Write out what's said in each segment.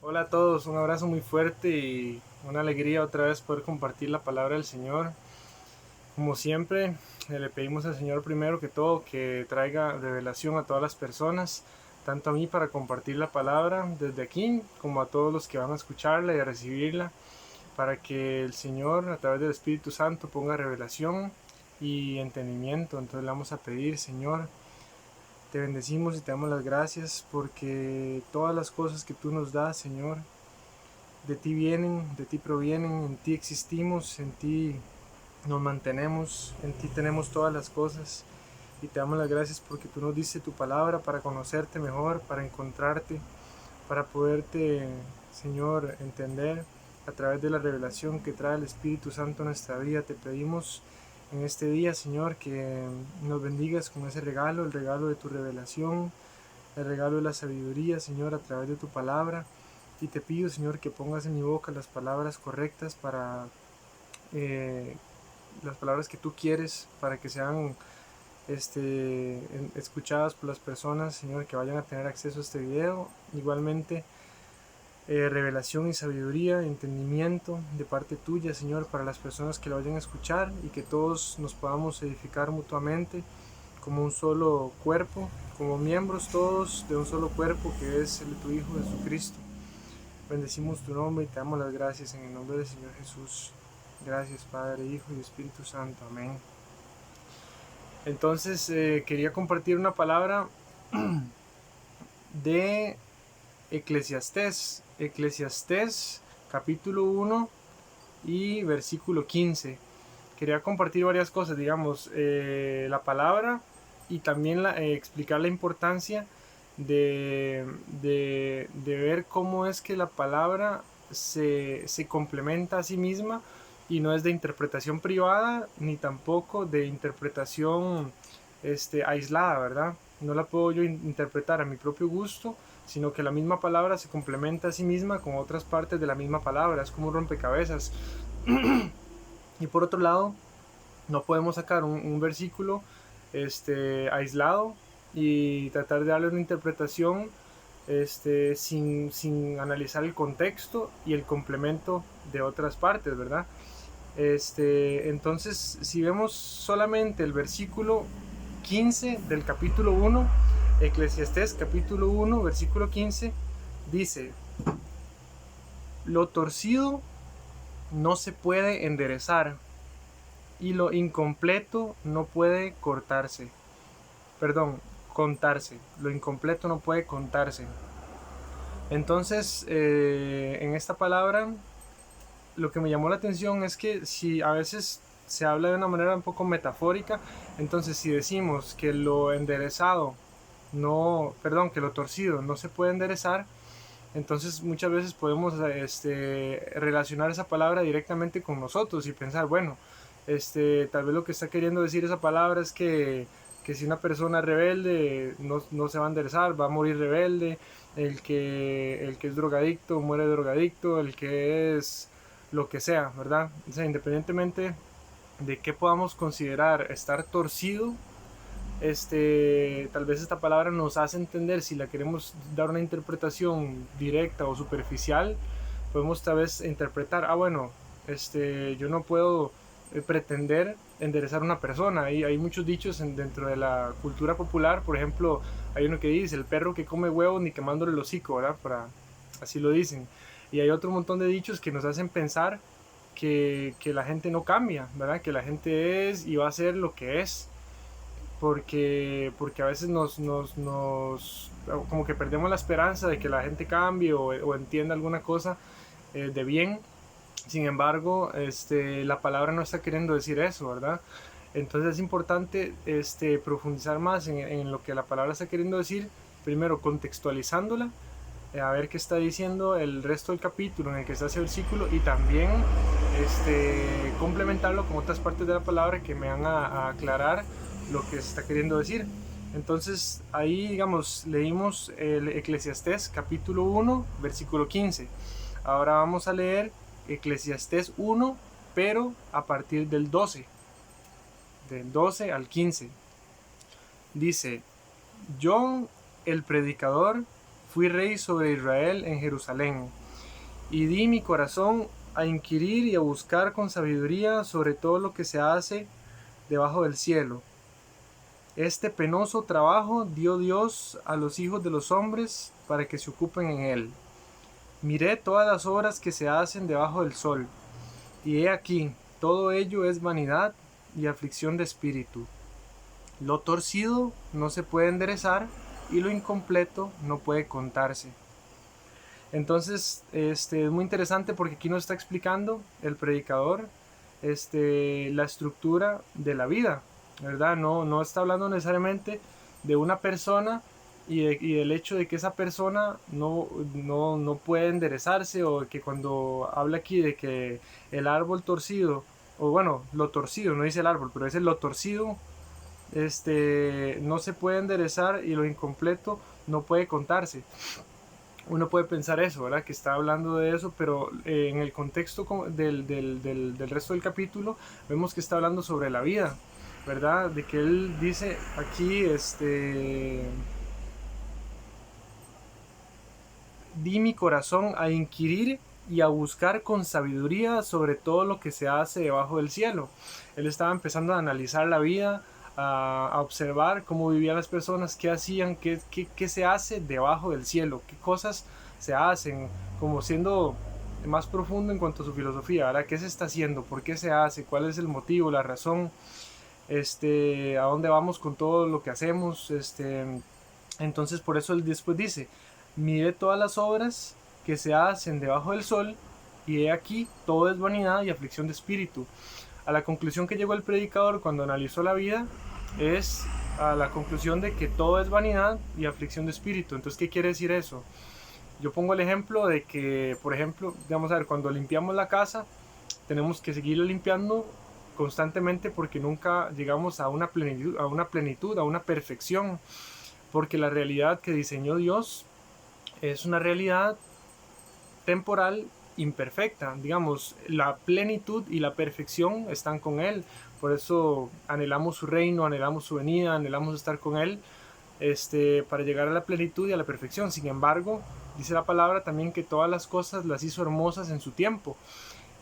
Hola a todos, un abrazo muy fuerte y una alegría otra vez poder compartir la palabra del Señor. Como siempre, le pedimos al Señor primero que todo que traiga revelación a todas las personas, tanto a mí para compartir la palabra desde aquí, como a todos los que van a escucharla y a recibirla, para que el Señor a través del Espíritu Santo ponga revelación y entendimiento. Entonces le vamos a pedir, Señor, te bendecimos y te damos las gracias porque todas las cosas que tú nos das, Señor, de ti vienen, de ti provienen, en ti existimos, en ti nos mantenemos, en ti tenemos todas las cosas y te damos las gracias porque tú nos diste tu palabra para conocerte mejor, para encontrarte, para poderte, Señor, entender a través de la revelación que trae el Espíritu Santo a nuestra vida. Te pedimos en este día, Señor, que nos bendigas con ese regalo, el regalo de tu revelación, el regalo de la sabiduría, Señor, a través de tu palabra. Y te pido, Señor, que pongas en mi boca las palabras correctas para eh, las palabras que tú quieres para que sean escuchadas por las personas, Señor, que vayan a tener acceso a este video. Igualmente, revelación y sabiduría, entendimiento de parte tuya, Señor, para las personas que lo vayan a escuchar y que todos nos podamos edificar mutuamente como un solo cuerpo, como miembros todos de un solo cuerpo que es el de tu Hijo Jesucristo. Bendecimos tu nombre y te damos las gracias en el nombre del Señor Jesús. Gracias Padre, Hijo y Espíritu Santo. Amén. Entonces quería compartir una palabra de Eclesiastés. Eclesiastés capítulo 1 y versículo 15. Quería compartir varias cosas, digamos, la palabra y también explicar la importancia de ver cómo es que la palabra se complementa a sí misma y no es de interpretación privada ni tampoco de interpretación aislada, ¿verdad? No la puedo yo interpretar a mi propio gusto, sino que la misma palabra se complementa a sí misma con otras partes de la misma palabra, es como un rompecabezas. Y por otro lado, no podemos sacar un versículo aislado y tratar de darle una interpretación sin analizar el contexto y el complemento de otras partes, ¿verdad? Entonces, si vemos solamente el versículo 15 del capítulo 1, Eclesiastés capítulo 1, versículo 15, dice, lo torcido no se puede enderezar y lo incompleto no puede cortarse. Perdón, contarse. Lo incompleto no puede contarse. Entonces, en esta palabra, lo que me llamó la atención es que si a veces se habla de una manera un poco metafórica, entonces si decimos que lo enderezado no, perdón, que lo torcido no se puede enderezar, entonces muchas veces podemos relacionar esa palabra directamente con nosotros y pensar, bueno, tal vez lo que está queriendo decir esa palabra es que si una persona es rebelde no se va a enderezar, va a morir rebelde, el que es drogadicto muere drogadicto, el que es lo que sea, ¿verdad? O sea, independientemente de qué podamos considerar estar torcido, tal vez esta palabra nos hace entender, si la queremos dar una interpretación directa o superficial, podemos tal vez interpretar, bueno, yo no puedo pretender enderezar una persona. Hay muchos dichos dentro de la cultura popular, por ejemplo, hay uno que dice, el perro que come huevos ni quemándole el hocico, ¿verdad? Así lo dicen. Y hay otro montón de dichos que nos hacen pensar que la gente no cambia, ¿verdad? Que la gente es y va a ser lo que es, porque a veces nos como que perdemos la esperanza de que la gente cambie o entienda alguna cosa de bien. Sin embargo, la palabra no está queriendo decir eso, ¿verdad? Entonces es importante profundizar más en lo que la palabra está queriendo decir, primero contextualizándola, a ver qué está diciendo el resto del capítulo en el que está ese versículo, y también complementarlo con otras partes de la palabra que me van a aclarar lo que se está queriendo decir. Entonces ahí, digamos, leímos el Eclesiastés capítulo 1 versículo 15. Ahora vamos a leer Eclesiastés 1, pero a partir del 12, del 12 al 15. Dice, yo, el predicador, fui rey sobre Israel en Jerusalén, y di mi corazón a inquirir y a buscar con sabiduría sobre todo lo que se hace debajo del cielo. Este penoso trabajo dio Dios a los hijos de los hombres para que se ocupen en él. Miré todas las obras que se hacen debajo del sol, y he aquí, todo ello es vanidad y aflicción de espíritu. Lo torcido no se puede enderezar, y lo incompleto no puede contarse. Entonces, es muy interesante porque aquí nos está explicando el predicador la estructura de la vida, ¿verdad? No está hablando necesariamente de una persona y del hecho de que esa persona no puede enderezarse, o que cuando habla aquí de que el árbol torcido, o bueno, lo torcido, no dice el árbol, pero es lo torcido, no se puede enderezar, y lo incompleto no puede contarse. Uno puede pensar eso, ¿verdad? Que está hablando de eso, pero en el contexto del resto del capítulo vemos que está hablando sobre la vida, ¿verdad? De que él dice aquí, di mi corazón a inquirir y a buscar con sabiduría sobre todo lo que se hace debajo del cielo. Él estaba empezando a analizar la vida, a observar cómo vivían las personas, qué hacían, qué se hace debajo del cielo, qué cosas se hacen, como siendo más profundo en cuanto a su filosofía, ¿verdad? ¿Qué se está haciendo? ¿Por qué se hace? ¿Cuál es el motivo, la razón? ¿A dónde vamos con todo lo que hacemos? Entonces por eso él después dice, mire todas las obras que se hacen debajo del sol, y he aquí, todo es vanidad y aflicción de espíritu. A la conclusión que llegó el predicador cuando analizó la vida es a la conclusión de que todo es vanidad y aflicción de espíritu. Entonces, ¿qué quiere decir eso? Yo pongo el ejemplo de que, por ejemplo, vamos a ver, cuando limpiamos la casa, tenemos que seguirla limpiando constantemente porque nunca llegamos a una plenitud, a una perfección, porque la realidad que diseñó Dios es una realidad temporal imperfecta. Digamos, la plenitud y la perfección están con Él. Por eso anhelamos su reino, anhelamos su venida, anhelamos estar con Él, para llegar a la plenitud y a la perfección. Sin embargo, dice la palabra también que todas las cosas las hizo hermosas en su tiempo.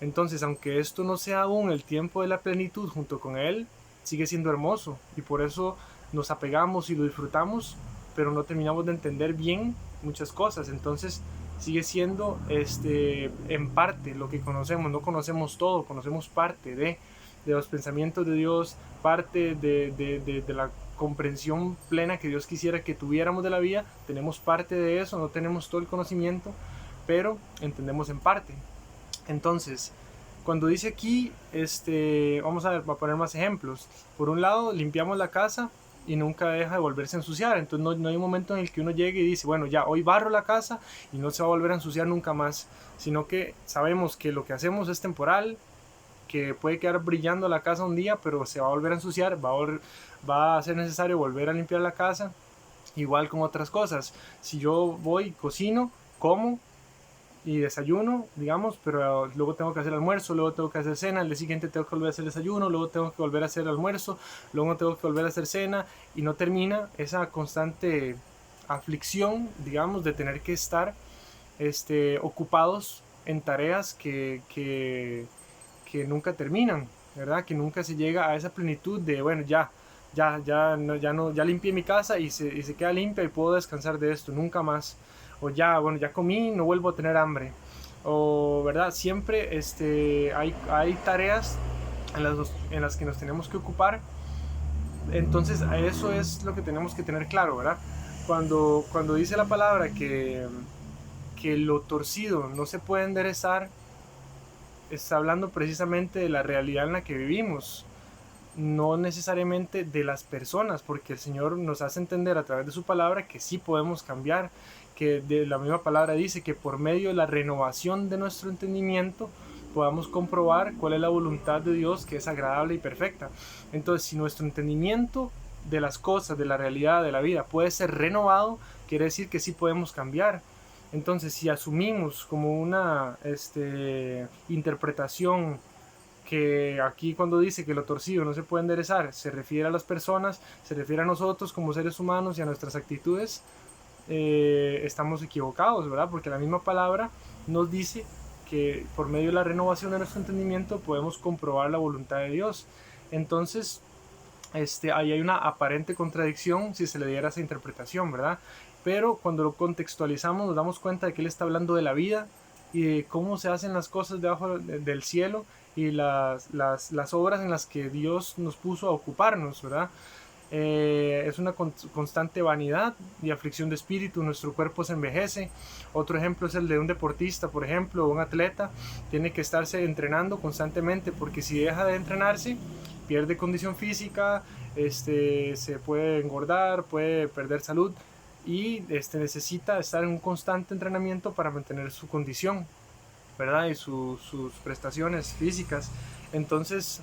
Entonces, aunque esto no sea aún el tiempo de la plenitud junto con Él, sigue siendo hermoso, y por eso nos apegamos y lo disfrutamos, pero no terminamos de entender bien muchas cosas. Entonces sigue siendo en parte lo que conocemos. No conocemos todo, conocemos parte de los pensamientos de Dios, parte de la comprensión plena que Dios quisiera que tuviéramos de la vida. Tenemos parte de eso, no tenemos todo el conocimiento, pero entendemos en parte. Entonces, cuando dice aquí, vamos a poner más ejemplos. Por un lado, limpiamos la casa y nunca deja de volverse a ensuciar. Entonces no hay un momento en el que uno llegue y dice, bueno, ya hoy barro la casa y no se va a volver a ensuciar nunca más, sino que sabemos que lo que hacemos es temporal, que puede quedar brillando la casa un día, pero se va a volver a ensuciar, va a ser necesario volver a limpiar la casa. Igual con otras cosas, si yo voy, cocino, como y desayuno, digamos, pero luego tengo que hacer almuerzo, luego tengo que hacer cena, el día siguiente tengo que volver a hacer desayuno, luego tengo que volver a hacer almuerzo, luego tengo que volver a hacer cena, y no termina esa constante aflicción, digamos, de tener que estar ocupados en tareas que nunca terminan, ¿verdad? Que nunca se llega a esa plenitud de, bueno, ya limpié mi casa y se queda limpia y puedo descansar de esto, nunca más. O ya, bueno, ya comí, no vuelvo a tener hambre. O, ¿verdad? Siempre hay tareas en las que nos tenemos que ocupar. Entonces, a eso es lo que tenemos que tener claro, ¿verdad? Cuando dice la palabra que lo torcido no se puede enderezar, está hablando precisamente de la realidad en la que vivimos, no necesariamente de las personas, porque el Señor nos hace entender a través de su palabra que sí podemos cambiar, que de la misma palabra dice que por medio de la renovación de nuestro entendimiento podamos comprobar cuál es la voluntad de Dios, que es agradable y perfecta. Entonces, si nuestro entendimiento de las cosas, de la realidad, de la vida puede ser renovado, quiere decir que sí podemos cambiar. Entonces, si asumimos como una interpretación que aquí cuando dice que lo torcido no se puede enderezar, se refiere a las personas, se refiere a nosotros como seres humanos y a nuestras actitudes, estamos equivocados, ¿verdad? Porque la misma palabra nos dice que por medio de la renovación de nuestro entendimiento podemos comprobar la voluntad de Dios. Entonces, ahí hay una aparente contradicción si se le diera esa interpretación, ¿verdad? Pero cuando lo contextualizamos nos damos cuenta de que él está hablando de la vida y de cómo se hacen las cosas debajo del cielo y las obras en las que Dios nos puso a ocuparnos, ¿verdad? Es una constante vanidad y aflicción de espíritu, nuestro cuerpo se envejece. Otro ejemplo es el de un deportista, por ejemplo, un atleta, tiene que estarse entrenando constantemente porque si deja de entrenarse, pierde condición física, se puede engordar, puede perder salud y necesita estar en un constante entrenamiento para mantener su condición, ¿verdad? Y sus prestaciones físicas. Entonces,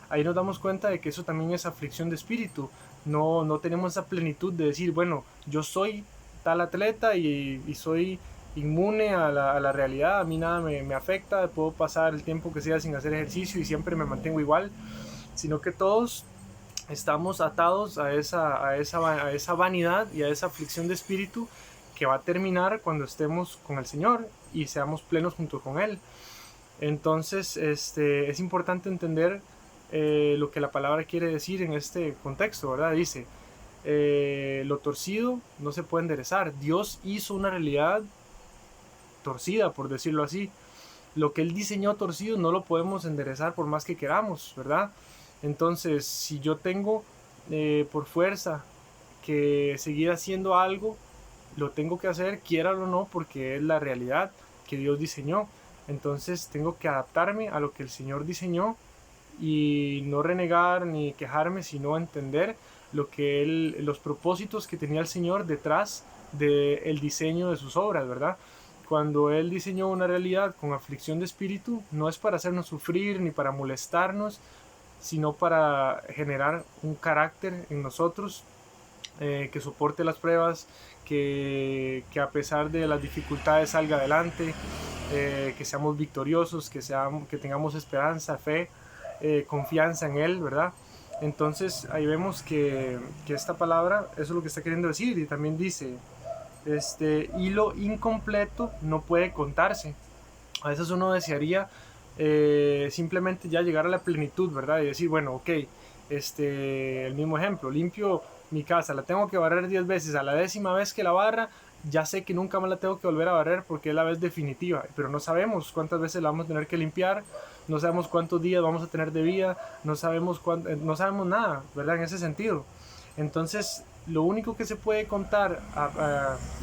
ahí nos damos cuenta de que eso también es aflicción de espíritu. No tenemos esa plenitud de decir, bueno, yo soy tal atleta y soy inmune a la realidad, a mí nada me afecta, puedo pasar el tiempo que sea sin hacer ejercicio y siempre me mantengo igual, sino que todos estamos atados a esa vanidad y a esa aflicción de espíritu que va a terminar cuando estemos con el Señor y seamos plenos junto con Él. Entonces, es importante entender lo que la palabra quiere decir en este contexto, ¿verdad? Dice, lo torcido no se puede enderezar. Dios hizo una realidad torcida, por decirlo así. Lo que Él diseñó torcido no lo podemos enderezar por más que queramos, ¿verdad? Entonces, si yo tengo por fuerza que seguir haciendo algo, lo tengo que hacer, quiera o no, porque es la realidad que Dios diseñó. Entonces tengo que adaptarme a lo que el Señor diseñó y no renegar ni quejarme, sino entender lo que los propósitos que tenía el Señor detrás del diseño de sus obras, ¿verdad? Cuando Él diseñó una realidad con aflicción de espíritu, no es para hacernos sufrir ni para molestarnos, sino para generar un carácter en nosotros que soporte las pruebas, que a pesar de las dificultades salga adelante, que seamos victoriosos, que tengamos esperanza, fe, confianza en Él, ¿verdad? Entonces ahí vemos que esta palabra, eso es lo que está queriendo decir, y también dice, hilo incompleto no puede contarse. A veces uno desearía simplemente ya llegar a la plenitud, ¿verdad? Y decir, bueno, ok, el mismo ejemplo, limpio mi casa, la tengo que barrer 10 veces, a la 10ª vez que la barra, ya sé que nunca más la tengo que volver a barrer porque es la vez definitiva, pero no sabemos cuántas veces la vamos a tener que limpiar, no sabemos cuántos días vamos a tener de vida, no sabemos no sabemos nada, ¿verdad? En ese sentido. Entonces, lo único que se puede contar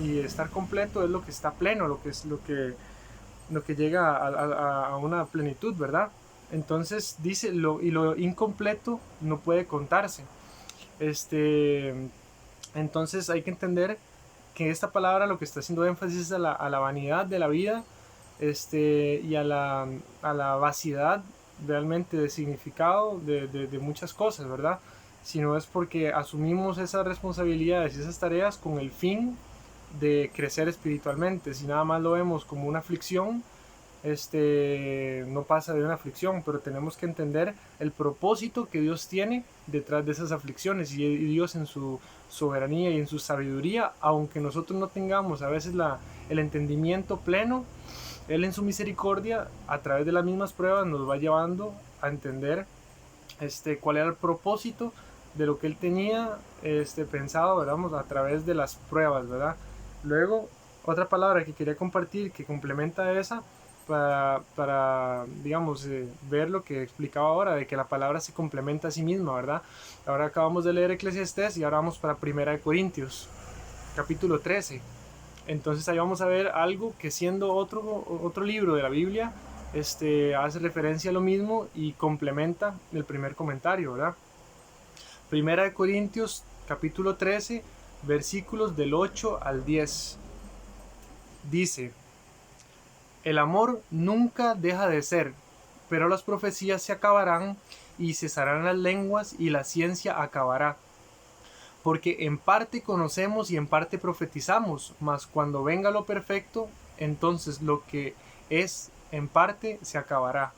y estar completo es lo que está pleno, lo que es lo que llega a una plenitud, ¿verdad? Entonces dice, y lo incompleto no puede contarse. Este, entonces hay que entender que esta palabra lo que está haciendo énfasis es a la vanidad de la vida, y a la vacidad realmente de significado de muchas cosas, ¿verdad? Sino es porque asumimos esas responsabilidades y esas tareas con el fin de crecer espiritualmente. Si nada más lo vemos como una aflicción, no pasa de una aflicción, pero tenemos que entender el propósito que Dios tiene detrás de esas aflicciones, y Dios en su soberanía y en su sabiduría, aunque nosotros no tengamos a veces el entendimiento pleno, Él en su misericordia a través de las mismas pruebas nos va llevando a entender cuál era el propósito de lo que Él tenía pensado, ¿verdad? A través de las pruebas, ¿verdad? Luego, otra palabra que quería compartir que complementa esa digamos, ver lo que explicaba ahora, de que la palabra se complementa a sí misma, ¿verdad? Ahora acabamos de leer Eclesiastés y ahora vamos para Primera de Corintios, capítulo 13. Entonces ahí vamos a ver algo que, siendo otro libro de la Biblia, hace referencia a lo mismo y complementa el primer comentario, ¿verdad? Primera de Corintios, capítulo 13, versículos del 8 al 10. Dice: el amor nunca deja de ser, pero las profecías se acabarán y cesarán las lenguas y la ciencia acabará. Porque en parte conocemos y en parte profetizamos, mas cuando venga lo perfecto, entonces lo que es en parte se acabará.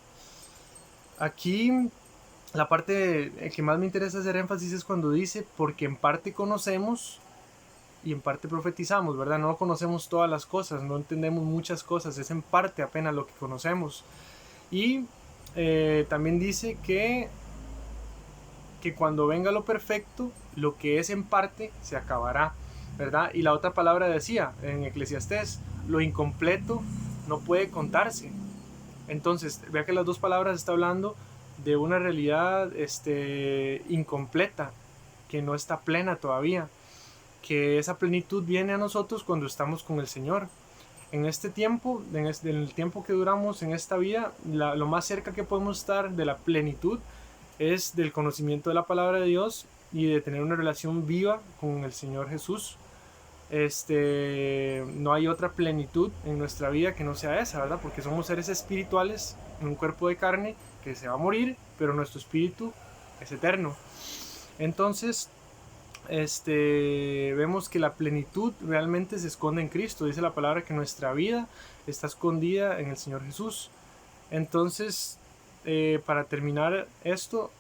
Aquí la parte que más me interesa hacer énfasis es cuando dice, porque en parte conocemos y en parte profetizamos, ¿verdad? No conocemos todas las cosas, no entendemos muchas cosas, es en parte apenas lo que conocemos. Y también dice que cuando venga lo perfecto, lo que es en parte se acabará, ¿verdad? Y la otra palabra decía en Eclesiastés, lo incompleto no puede contarse. Entonces, vea que las dos palabras está hablando de una realidad incompleta, que no está plena todavía, que esa plenitud viene a nosotros cuando estamos con el Señor. En este tiempo, en el tiempo que duramos en esta vida, lo más cerca que podemos estar de la plenitud es del conocimiento de la palabra de Dios y de tener una relación viva con el Señor Jesús. No hay otra plenitud en nuestra vida que no sea esa, ¿verdad? Porque somos seres espirituales en un cuerpo de carne que se va a morir, pero nuestro espíritu es eterno. Entonces, vemos que la plenitud realmente se esconde en Cristo. Dice la palabra que nuestra vida está escondida en el Señor Jesús. Entonces, para terminar esto,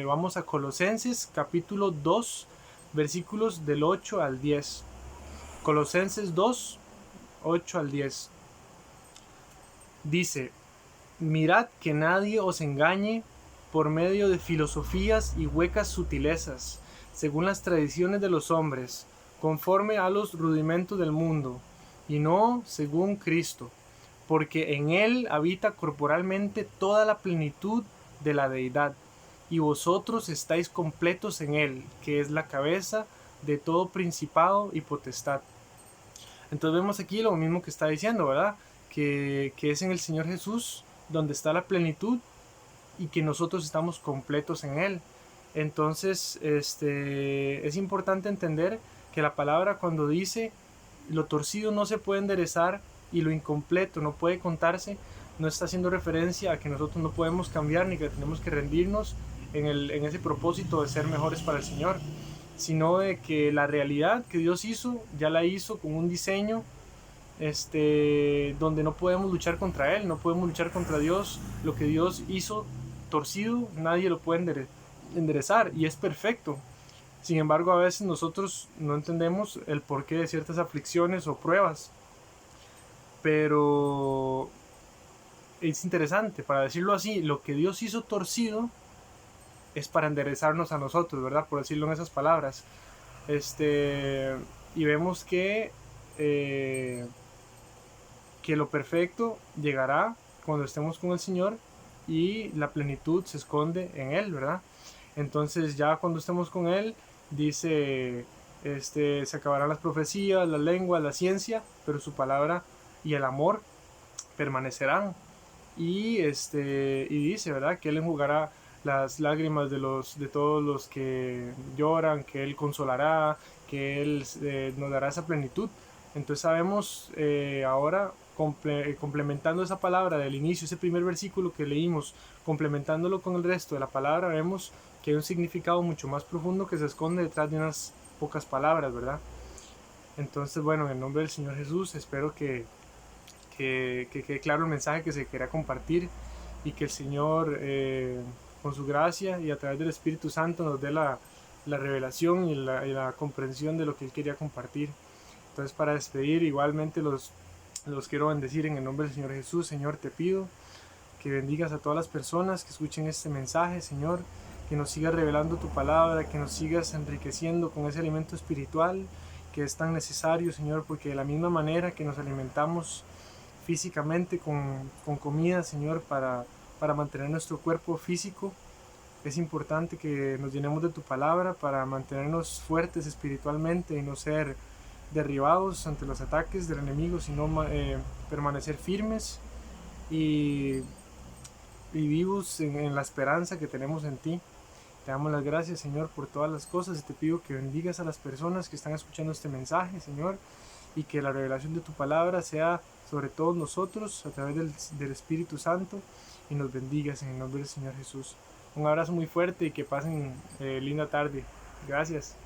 vamos a Colosenses capítulo 2, versículos del 8 al 10. Colosenses 2, 8 al 10. Dice, mirad que nadie os engañe por medio de filosofías y huecas sutilezas, según las tradiciones de los hombres, conforme a los rudimentos del mundo, y no según Cristo, porque en él habita corporalmente toda la plenitud de la deidad, y vosotros estáis completos en él, que es la cabeza de todo principado y potestad. Entonces vemos aquí lo mismo que está diciendo, ¿verdad? Que es en el Señor Jesús donde está la plenitud y que nosotros estamos completos en Él. Entonces, es importante entender que la palabra cuando dice lo torcido no se puede enderezar y lo incompleto no puede contarse, no está haciendo referencia a que nosotros no podemos cambiar ni que tenemos que rendirnos en ese propósito de ser mejores para el Señor, sino de que la realidad que Dios hizo, ya la hizo con un diseño donde no podemos luchar contra Él, no podemos luchar contra Dios. Lo que Dios hizo torcido, nadie lo puede enderezar y es perfecto. Sin embargo, a veces nosotros no entendemos el porqué de ciertas aflicciones o pruebas, pero es interesante, para decirlo así, lo que Dios hizo torcido es para enderezarnos a nosotros, ¿verdad? Por decirlo en esas palabras. Y vemos que lo perfecto llegará cuando estemos con el Señor y la plenitud se esconde en Él, ¿verdad? Entonces ya cuando estemos con Él, dice, se acabarán las profecías, la lengua, la ciencia, pero su palabra y el amor permanecerán. Y dice, ¿verdad? Que Él enjugará las lágrimas de todos los que lloran, que Él consolará, que Él nos dará esa plenitud. Entonces sabemos ahora, complementando esa palabra del inicio, ese primer versículo que leímos, complementándolo con el resto de la palabra, vemos que hay un significado mucho más profundo que se esconde detrás de unas pocas palabras, ¿verdad? Entonces, bueno, en el nombre del Señor Jesús, espero que quede claro el mensaje que se quería compartir y que el Señor, con su gracia y a través del Espíritu Santo, nos dé la revelación y la comprensión de lo que Él quería compartir. Entonces, para despedir, igualmente los quiero bendecir en el nombre del Señor Jesús. Señor, te pido que bendigas a todas las personas que escuchen este mensaje, Señor, que nos sigas revelando tu palabra, que nos sigas enriqueciendo con ese alimento espiritual que es tan necesario, Señor, porque de la misma manera que nos alimentamos físicamente con comida, Señor, para mantener nuestro cuerpo físico, es importante que nos llenemos de tu palabra para mantenernos fuertes espiritualmente y no ser derribados ante los ataques del enemigo, sino permanecer firmes y vivos en la esperanza que tenemos en ti. Te damos las gracias, Señor, por todas las cosas y te pido que bendigas a las personas que están escuchando este mensaje, Señor, y que la revelación de tu palabra sea sobre todos nosotros a través del Espíritu Santo y nos bendigas en el nombre del Señor Jesús. Un abrazo muy fuerte y que pasen linda tarde. Gracias.